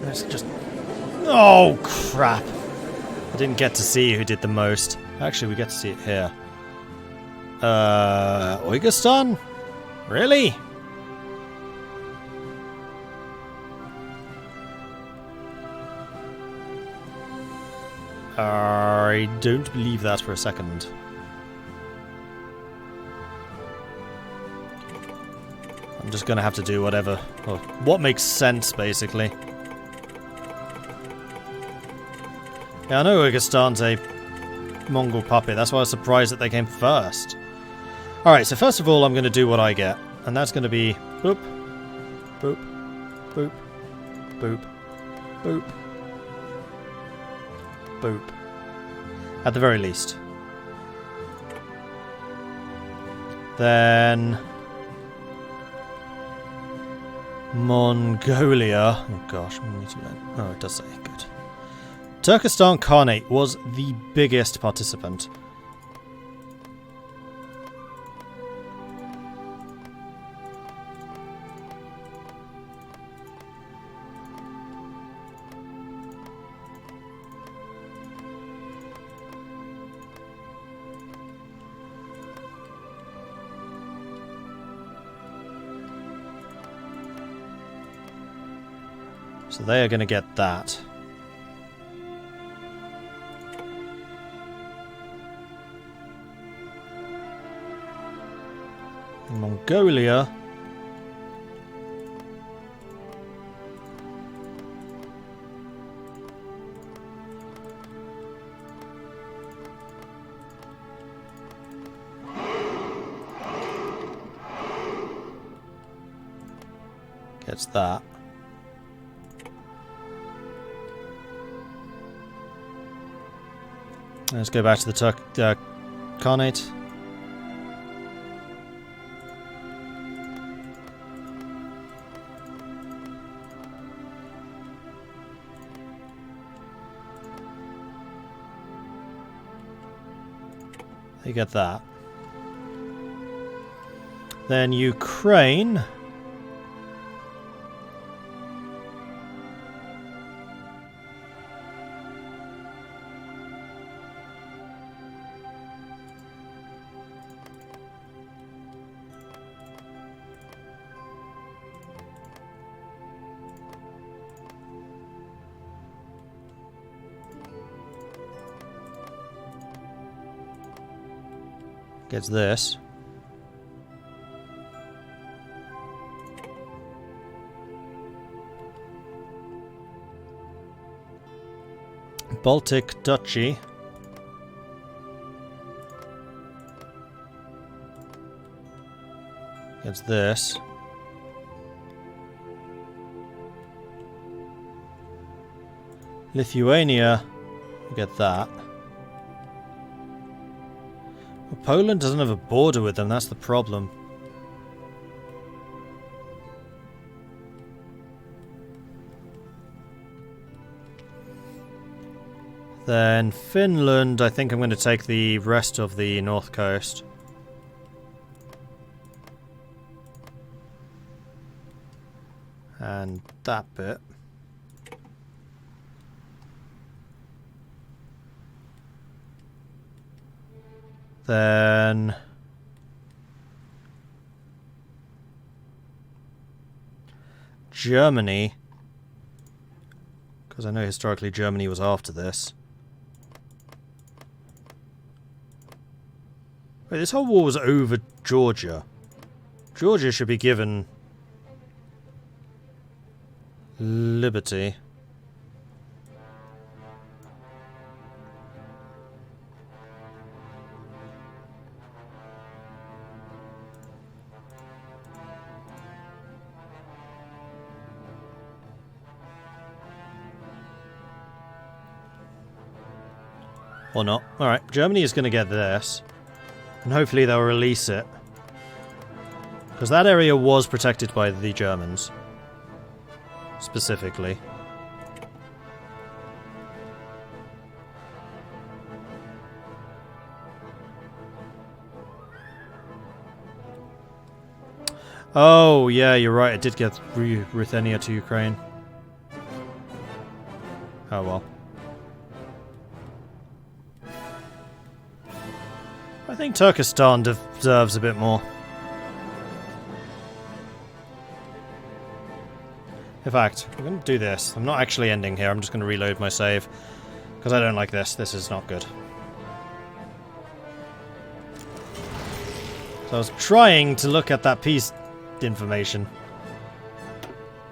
Let's just... Oh, crap. I didn't get to see who did the most. Actually, we get to see it here. Oigestan? Really? I don't believe that for a second. I'm just gonna have to do whatever. Well, what makes sense, basically. Yeah, I know Oigestan's a Mongol puppet. That's why I was surprised that they came first. Alright, so first of all, I'm gonna do what I get. And that's gonna be... boop. Boop. Boop. Boop. Boop. Boop. At the very least. Then... Mongolia. Oh gosh, oh, it does say good. Turkestan Khanate was the biggest participant. So they are going to get that. Mongolia gets that. Let's go back to the Khanate. You get that. Then Ukraine. Gets this. Baltic Duchy. Gets this. Lithuania. Get that. Poland doesn't have a border with them, that's the problem. Then Finland, I think I'm going to take the rest of the north coast. And that bit. Then Germany, because I know historically Germany was after this. Wait, this whole war was over Georgia. Georgia should be given liberty. Or not. Alright, Germany is going to get this. And hopefully they'll release it. Because that area was protected by the Germans. Specifically. Oh, yeah, you're right. It did get Ruthenia to Ukraine. Oh well. I think Turkestan deserves a bit more. In fact, I'm going to do this. I'm not actually ending here. I'm just going to reload my save. Because I don't like this. This is not good. So I was trying to look at that peace information.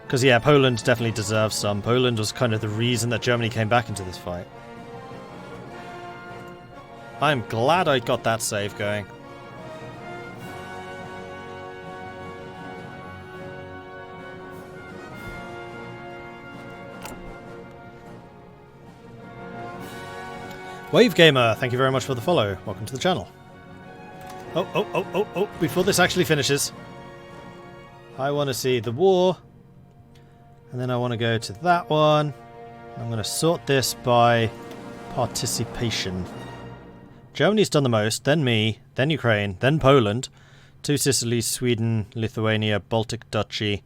Because, yeah, Poland definitely deserves some. Poland was kind of the reason that Germany came back into this fight. I'm glad I got that save going. Wave Gamer, thank you very much for the follow. Welcome to the channel. Oh, before this actually finishes, I want to see the war, and then I want to go to that one. I'm going to sort this by participation. Germany's done the most, then me, then Ukraine, then Poland, 2 Sicily, Sweden, Lithuania, Baltic Duchy,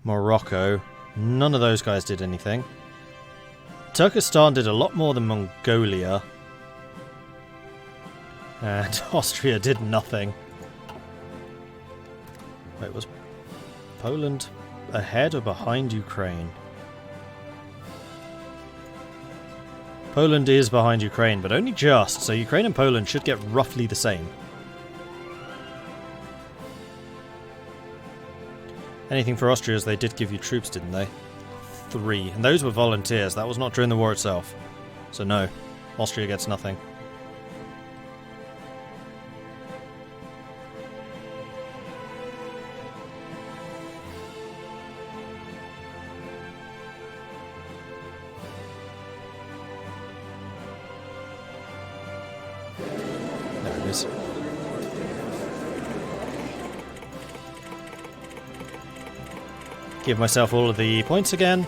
Morocco. None of those guys did anything. Turkestan did a lot more than Mongolia. And Austria did nothing. Wait, was Poland ahead or behind Ukraine? Poland is behind Ukraine, but only just, so Ukraine and Poland should get roughly the same. Anything for Austria, as they did give you troops, didn't they? 3. And those were volunteers. That was not during the war itself. So no, Austria gets nothing. There it is. Give myself all of the points again.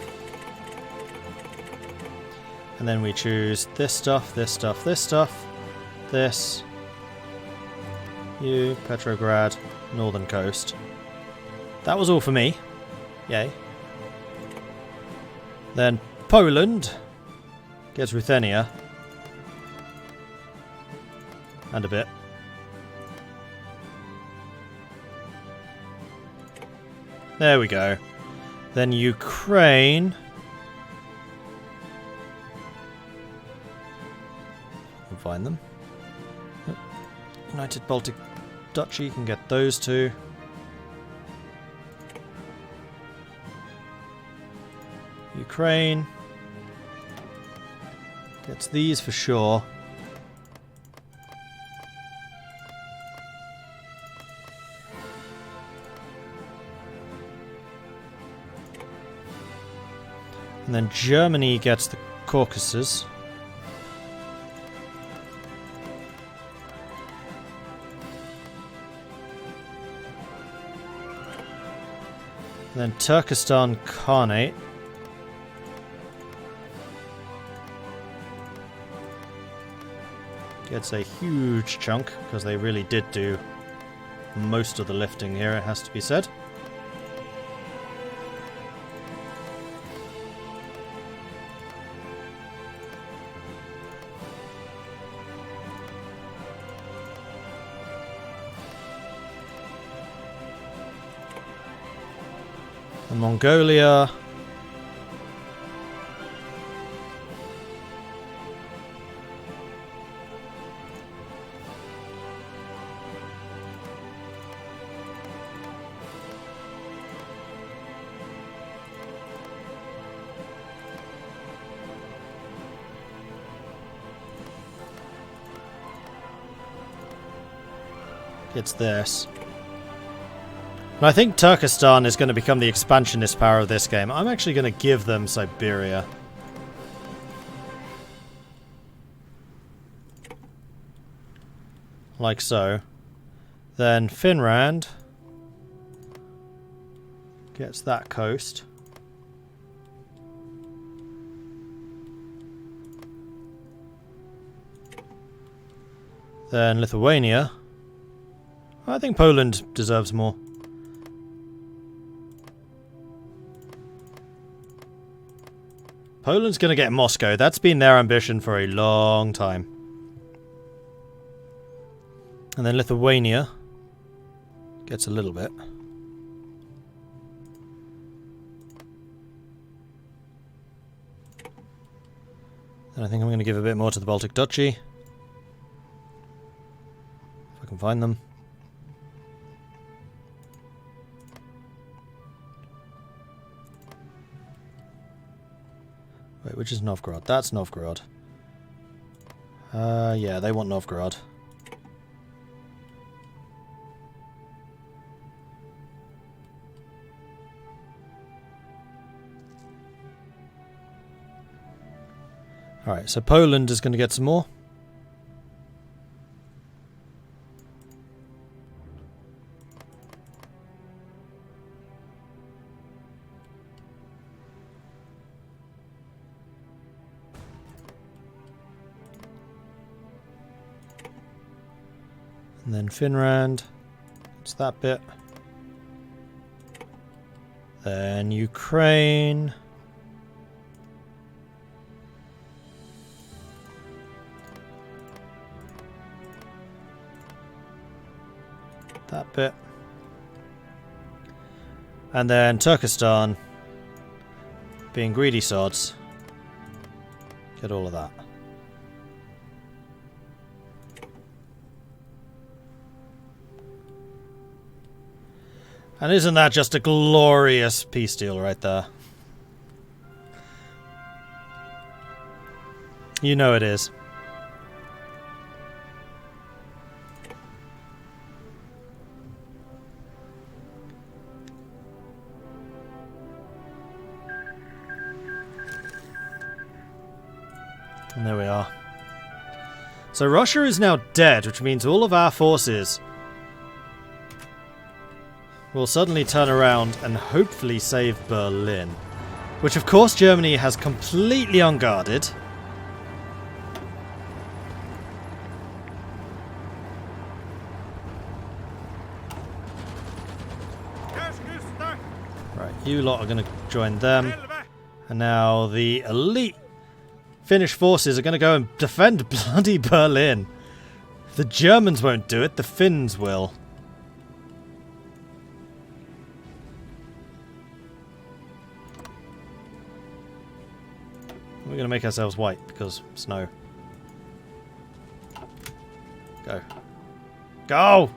And then we choose this stuff, this stuff, this stuff, this. You, Petrograd, Northern Coast. That was all for me. Yay. Then Poland gets Ruthenia. And a bit. There we go. Then Ukraine. We'll find them. United Baltic Duchy can get those two. Ukraine gets these for sure. And then Germany gets the Caucasus. And then Turkestan Khanate. Gets a huge chunk, because they really did do most of the lifting here, it has to be said. And Mongolia. Gets this. And I think Turkestan is going to become the expansionist power of this game. I'm actually going to give them Siberia. Like so. Then Finland gets that coast. Then Lithuania. I think Poland deserves more. Poland's going to get Moscow. That's been their ambition for a long time. And then Lithuania gets a little bit. And I think I'm going to give a bit more to the Baltic Duchy. If I can find them. Wait, which is Novgorod? That's Novgorod. Yeah, they want Novgorod. Alright, so Poland is going to get some more. And then Finland. It's that bit. Then Ukraine. That bit. And then Turkestan, being greedy sods, get all of that. And isn't that just a glorious peace deal right there? You know it is. And there we are. So Russia is now dead, which means all of our forces will suddenly turn around and hopefully save Berlin. Which of course Germany has completely unguarded. Right, you lot are going to join them. And now the elite Finnish forces are going to go and defend bloody Berlin. The Germans won't do it, the Finns will. We're going to make ourselves white because snow. Go. Go!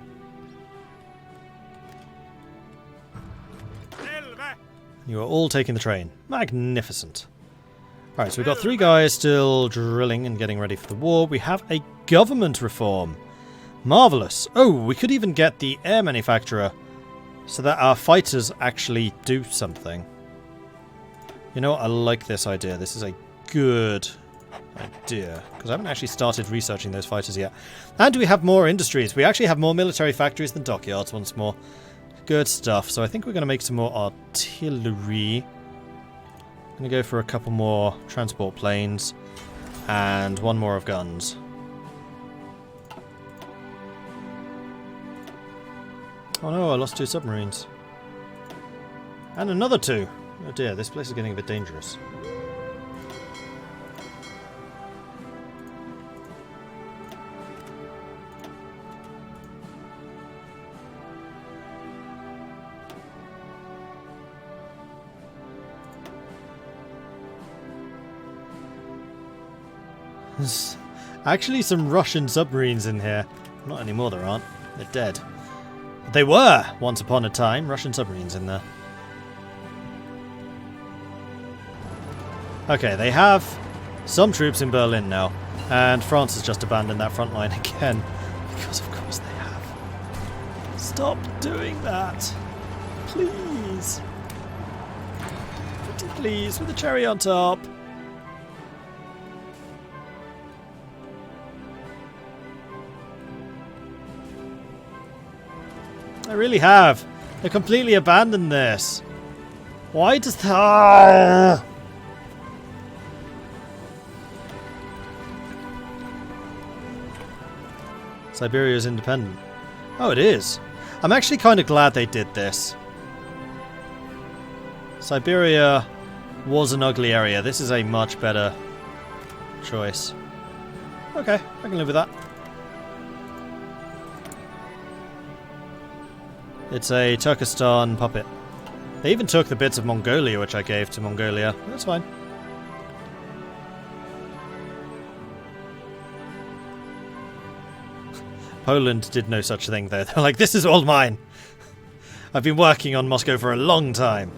You are all taking the train. Magnificent. Alright, so we've got 3 guys still drilling and getting ready for the war. We have a government reform. Marvellous. Oh, we could even get the air manufacturer so that our fighters actually do something. You know what? I like this idea. This is a good idea. Because I haven't actually started researching those fighters yet. And we have more industries. We actually have more military factories than dockyards once more. Good stuff. So I think we're going to make some more artillery. I'm going to go for a couple more transport planes and 1 more of guns. Oh no, I lost 2 submarines. And another 2. Oh dear, this place is getting a bit dangerous. There's actually some Russian submarines in here. Not anymore, there aren't. They're dead. But they were, once upon a time, Russian submarines in there. Okay, they have some troops in Berlin now. And France has just abandoned that front line again. Because of course they have. Stop doing that. Please. Pretty please, with a cherry on top. I really have. They completely abandoned this. Why does that... Siberia is independent. Oh, it is. I'm actually kind of glad they did this. Siberia was an ugly area. This is a much better choice. Okay, I can live with that. It's a Turkestan puppet. They even took the bits of Mongolia which I gave to Mongolia. That's fine. Poland did no such thing though. They're like, this is all mine. I've been working on Moscow for a long time.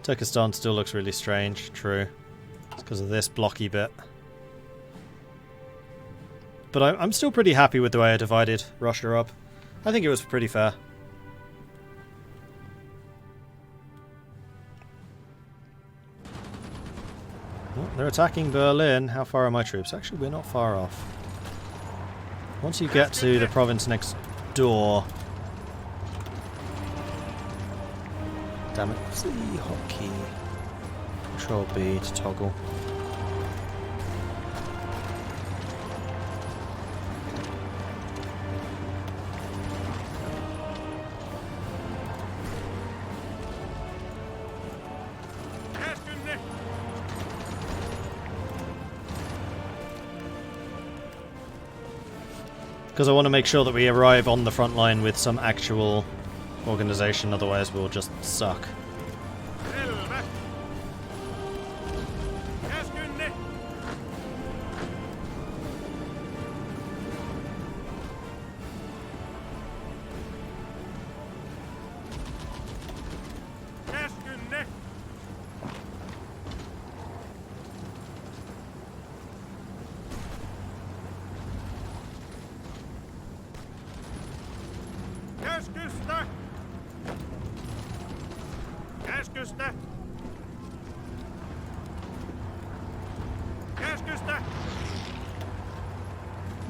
Turkestan still looks really strange. True. It's because of this blocky bit. But I'm still pretty happy with the way I divided Russia up. I think it was pretty fair. Oh, they're attacking Berlin. How far are my troops? Actually, we're not far off. Once you get to the province next door... Damn it. What's the hotkey? Control B to toggle. Because I want to make sure that we arrive on the front line with some actual organization, otherwise we'll just suck.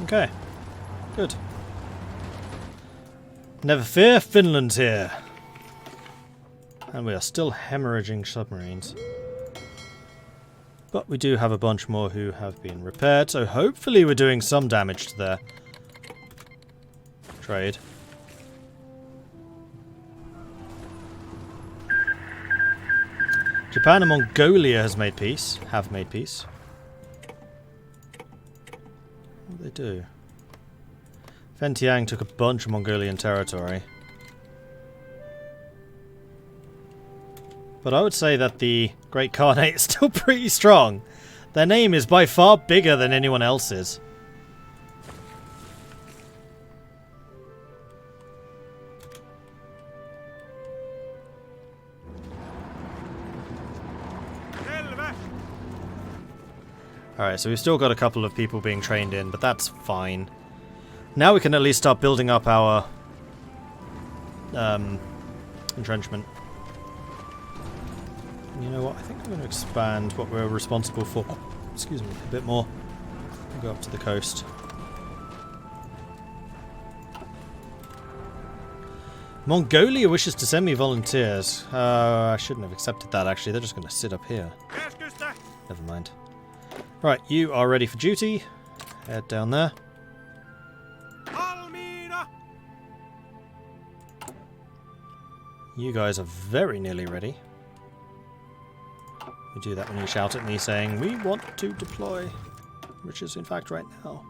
Okay, good. Never fear, Finland's here. And we are still hemorrhaging submarines. But we do have a bunch more who have been repaired, so hopefully we're doing some damage to their trade. Japan and Mongolia have made peace. What do they do? Fentiang took a bunch of Mongolian territory. But I would say that the Great Khanate is still pretty strong. Their name is by far bigger than anyone else's. Alright, so we've still got a couple of people being trained in, but that's fine. Now we can at least start building up our entrenchment. You know what, I think I'm going to expand what we're responsible for. Oh, excuse me, a bit more. We'll go up to the coast. Mongolia wishes to send me volunteers. I shouldn't have accepted that actually, they're just going to sit up here. Never mind. Right, you are ready for duty. Head down there. You guys are very nearly ready. You do that when you shout at me saying, we want to deploy. Which is in fact right now.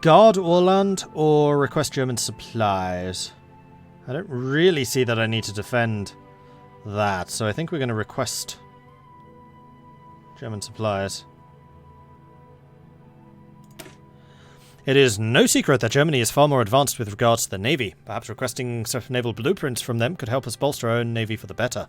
Guard Orland or request German supplies. I don't really see that I need to defend that, so I think we're going to request German supplies. It is no secret that Germany is far more advanced with regards to the navy. Perhaps requesting naval blueprints from them could help us bolster our own navy for the better.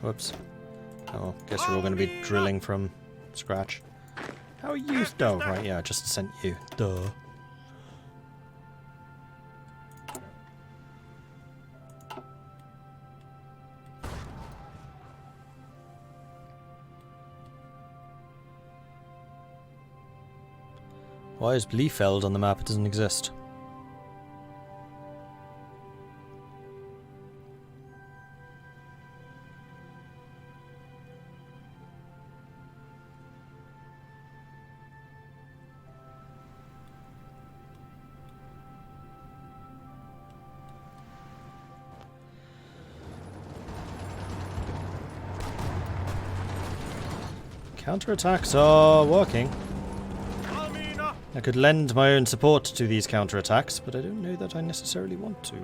Whoops. Oh, guess you're all going to be drilling from scratch. How are you? Oh, right, yeah, I just sent you. Duh. Why is Bliefeld on the map? It doesn't exist. Counterattacks are working. I could lend my own support to these counterattacks, but I don't know that I necessarily want to.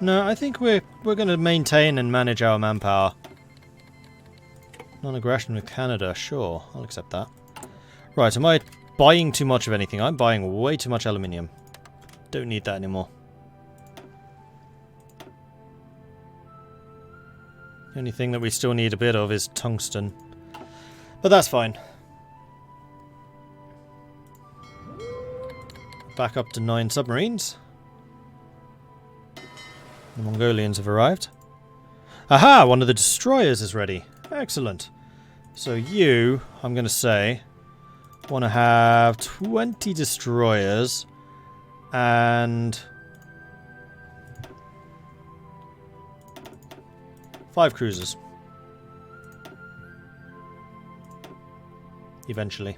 No, I think we're going to maintain and manage our manpower. Non-aggression with Canada, sure, I'll accept that. Right, am I buying too much of anything? I'm buying way too much aluminium. Don't need that anymore. The only thing that we still need a bit of is tungsten. But that's fine. Back up to 9 submarines. The Mongolians have arrived. Aha! One of the destroyers is ready. Excellent. So you, I'm going to say, want to have 20 destroyers and 5 cruisers. Eventually.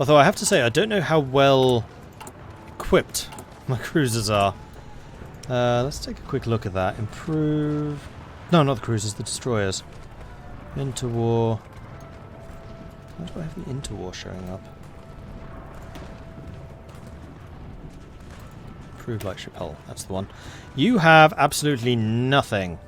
Although I have to say, I don't know how well equipped my cruisers are. Let's take a quick look at that. Improve... No, not the cruisers, the destroyers. Interwar... Why do I have the interwar showing up? Improve light ship hull, that's the one. You have absolutely nothing.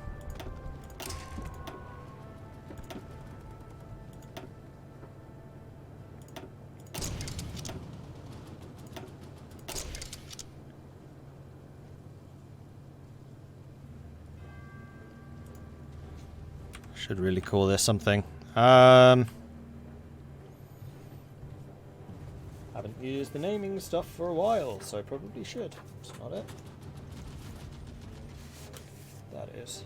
Should really call this something. Haven't used the naming stuff for a while, so I probably should. It's not it. That is.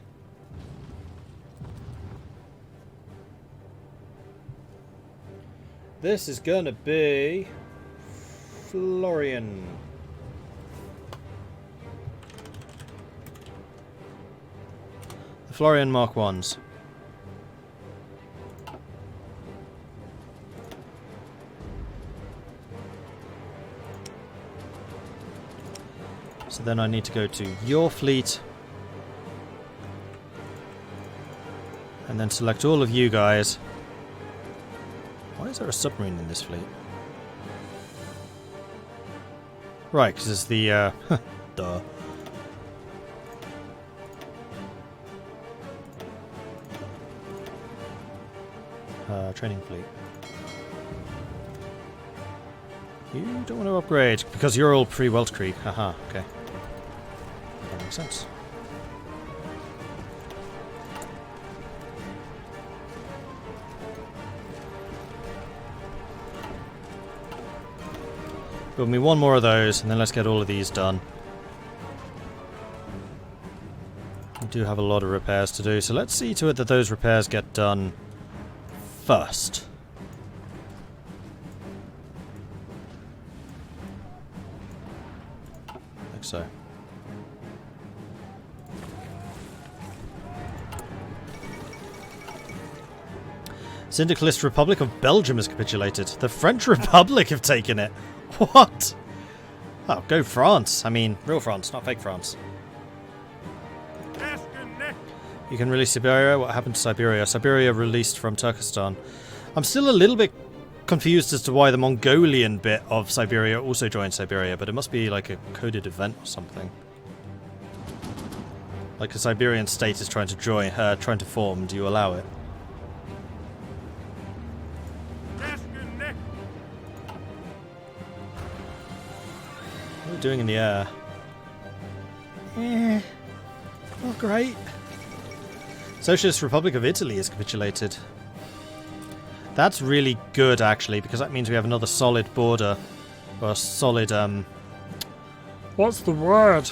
This is gonna be Florian. The Florian Mark 1s. So then I need to go to your fleet and then select all of you guys. Why is there a submarine in this fleet? Right, because it's the duh. Training fleet. You don't want to upgrade because you're all pre-Weltkrieg. Haha, okay. That makes sense. Build me one more of those, and then let's get all of these done. We do have a lot of repairs to do, so let's see to it that those repairs get done first. Like so. Syndicalist Republic of Belgium has capitulated. The French Republic have taken it. What? Oh, go France. I mean, real France, not fake France. You can release Siberia. What happened to Siberia? Siberia released from Turkestan. I'm still a little bit confused as to why the Mongolian bit of Siberia also joined Siberia, but it must be like a coded event or something. Like a Siberian state is trying to join, trying to form. Do you allow it? What are we doing in the air? Not great. Socialist Republic of Italy has capitulated. That's really good, actually, because that means we have another solid border. Or a solid, what's the word?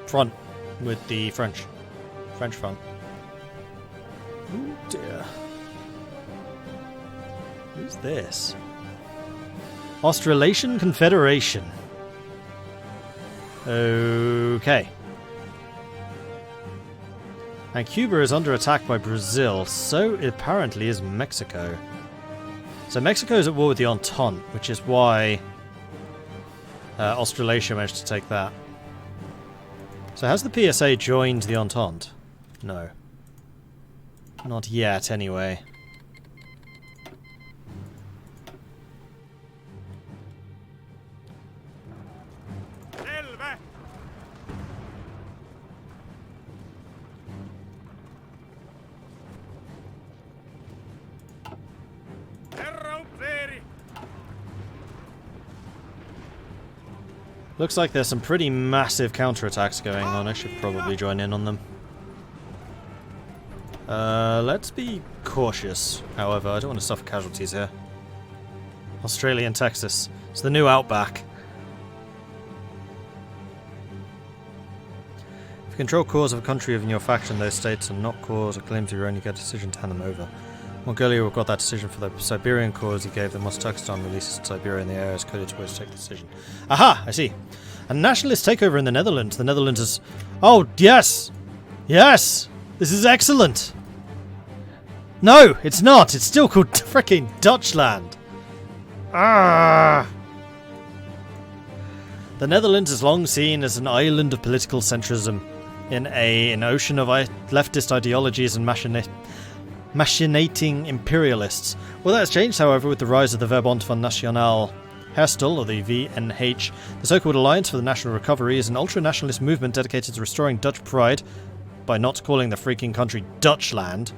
Front with the French. French front. Oh dear. Who's this? Australasian Confederation. Okay. And Cuba is under attack by Brazil, so apparently is Mexico. So Mexico is at war with the Entente, which is why Australasia managed to take that. So has the PSA joined the Entente? No. Not yet, anyway. Looks like there's some pretty massive counterattacks going on. I should probably join in on them. Let's be cautious, however. I don't want to suffer casualties here. Australia and Texas. It's the new outback. If you control cores of a country within your faction, those states are not cores or claims you only get a decision to hand them over. Mongolia got that decision for the Siberian cause he gave them once Turkestan releases Siberia in the air as coded towards to take the decision. Aha! I see. A nationalist takeover in the Netherlands. The Netherlands is... Oh, yes! Yes! This is excellent! No, it's not! It's still called fricking Dutchland! Ah! The Netherlands is long seen as an island of political centrism in an ocean of leftist ideologies and machinating imperialists. Well, that's changed, however, with the rise of the Verbond van Nationaal Herstel, or the VNH. The so-called Alliance for the National Recovery is an ultra-nationalist movement dedicated to restoring Dutch pride by not calling the freaking country Dutchland,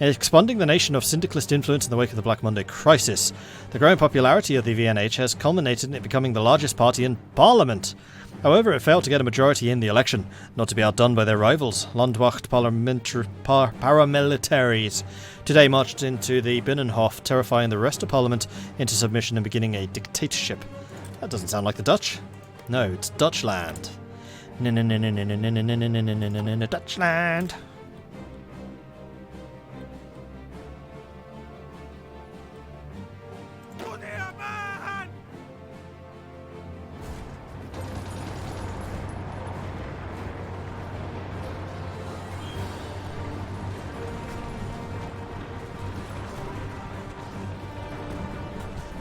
and expanding the nation of syndicalist influence in the wake of the Black Monday crisis. The growing popularity of the VNH has culminated in it becoming the largest party in Parliament. However, it failed to get a majority in the election, not to be outdone by their rivals, Landwacht paramilitaries. Today marched into the Binnenhof, terrifying the rest of Parliament into submission and beginning a dictatorship. That doesn't sound like the Dutch. No, it's Dutchland. Dutchland.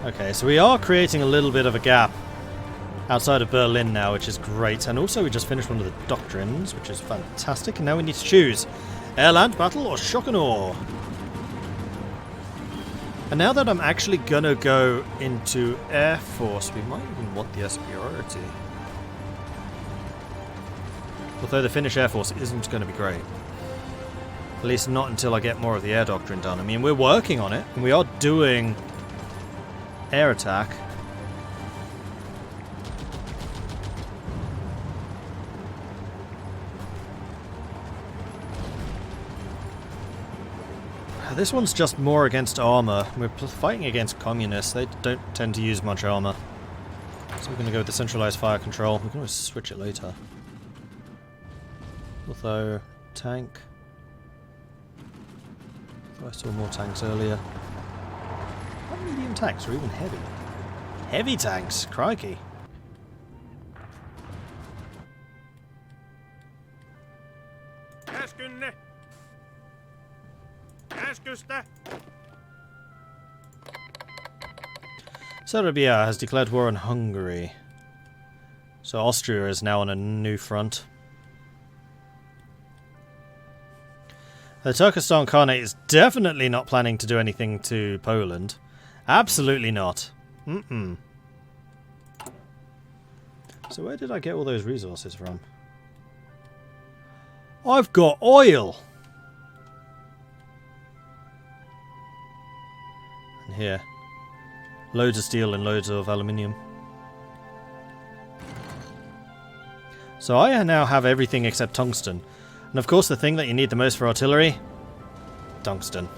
Okay, so we are creating a little bit of a gap outside of Berlin now, which is great. And also we just finished one of the doctrines, which is fantastic. And now we need to choose air-land battle or shock and awe. And now that I'm actually gonna go into Air Force, we might even want the superiority. Although the Finnish Air Force isn't going to be great. At least not until I get more of the air doctrine done. I mean, we're working on it, and we are doing air attack. This one's just more against armor. We're fighting against communists. They don't tend to use much armor. So we're going to go with the centralized fire control. We can always switch it later. Although, tank. I saw more tanks earlier. Not medium tanks, or even heavy. Heavy tanks, crikey. Serbia has declared war on Hungary. So Austria is now on a new front. The Turkestan Khanate is definitely not planning to do anything to Poland. Absolutely not. Mm-mm. So where did I get all those resources from? I've got oil! And here. Loads of steel and loads of aluminium. So I now have everything except tungsten. And of course the thing that you need the most for artillery? Tungsten.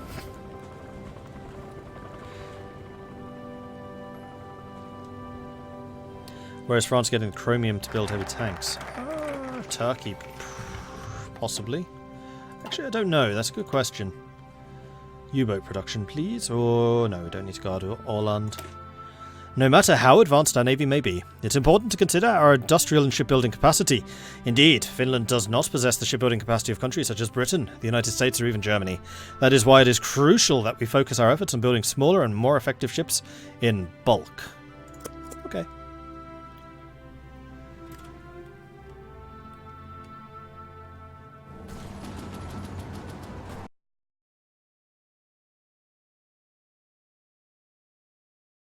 Whereas France getting the chromium to build heavy tanks. Turkey. Possibly. Actually, I don't know. That's a good question. U-boat production, please. Or no, we don't need to guard Åland. No matter how advanced our navy may be, it's important to consider our industrial and shipbuilding capacity. Indeed, Finland does not possess the shipbuilding capacity of countries such as Britain, the United States, or even Germany. That is why it is crucial that we focus our efforts on building smaller and more effective ships in bulk.